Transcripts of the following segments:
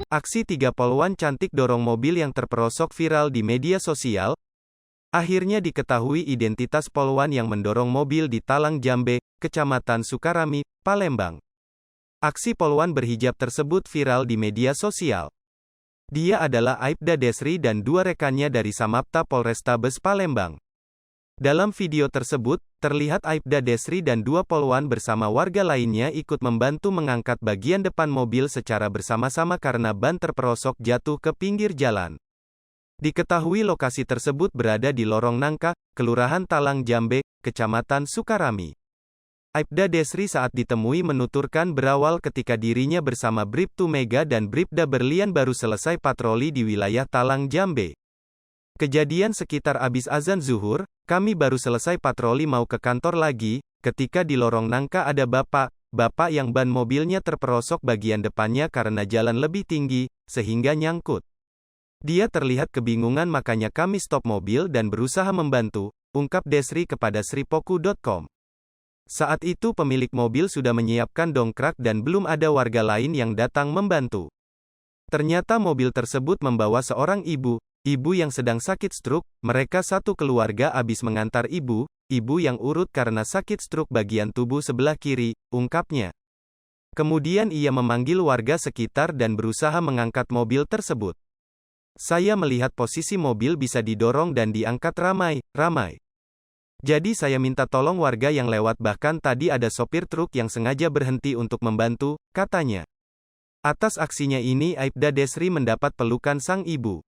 Aksi 3 poluan cantik dorong mobil yang terperosok viral di media sosial. Akhirnya diketahui identitas poluan yang mendorong mobil di Talang Jambe, Kecamatan Sukarami, Palembang. Aksi poluan berhijab tersebut viral di media sosial. Dia adalah Aibda Desri dan 2 rekannya dari Samapta Polrestabes Palembang. Dalam video tersebut, terlihat Aibda Desri dan 2 poluan bersama warga lainnya ikut membantu mengangkat bagian depan mobil secara bersama-sama karena ban terperosok jatuh ke pinggir jalan. Diketahui lokasi tersebut berada di Lorong Nangka, Kelurahan Talang Jambe, Kecamatan Sukarami. Aibda Desri saat ditemui menuturkan berawal ketika dirinya bersama Bribtu Mega dan Bribda Berlian baru selesai patroli di wilayah Talang Jambe. Kejadian sekitar abis azan zuhur, kami baru selesai patroli mau ke kantor lagi, ketika di Lorong Nangka ada bapak yang ban mobilnya terperosok bagian depannya karena jalan lebih tinggi, sehingga nyangkut. Dia terlihat kebingungan makanya kami stop mobil dan berusaha membantu, ungkap Desri kepada sripoku.com. Saat itu pemilik mobil sudah menyiapkan dongkrak dan belum ada warga lain yang datang membantu. Ternyata mobil tersebut membawa seorang ibu yang sedang sakit stroke. Mereka satu keluarga habis mengantar ibu yang urut karena sakit stroke bagian tubuh sebelah kiri, ungkapnya. Kemudian ia memanggil warga sekitar dan berusaha mengangkat mobil tersebut. Saya melihat posisi mobil bisa didorong dan diangkat ramai. Jadi saya minta tolong warga yang lewat, bahkan tadi ada sopir truk yang sengaja berhenti untuk membantu, katanya. Atas aksinya ini Aibda Desri mendapat pelukan sang ibu.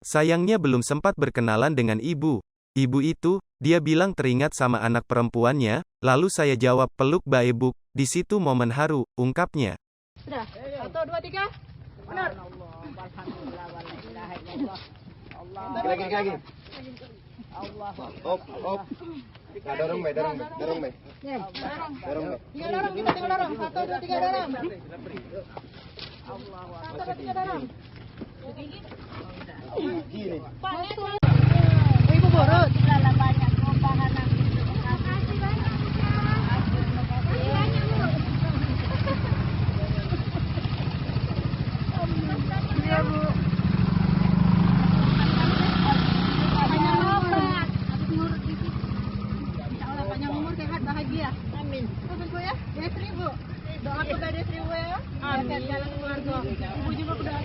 Sayangnya belum sempat berkenalan dengan ibu itu, dia bilang teringat sama anak perempuannya, lalu saya jawab peluk baebuk, di situ momen haru, ungkapnya. Sudah, 1, 2, 3, benar. Lagi. Allah. Op. Dorong, Bay. Dorong. Tiga dorong, kita tinggal dorong. 1, 2, 3 dorong. 1, 2, 3 dorong. Gini. Ibu borot. Banyak perubahan nanti. Makasih banyak. Iya, Bu. Panjang umur, sehat, bahagia. Amin. Bu ya, Desri Bu. Doa kepada Desri Bu ya. Sehat jalan keluarga. Ibu juga udah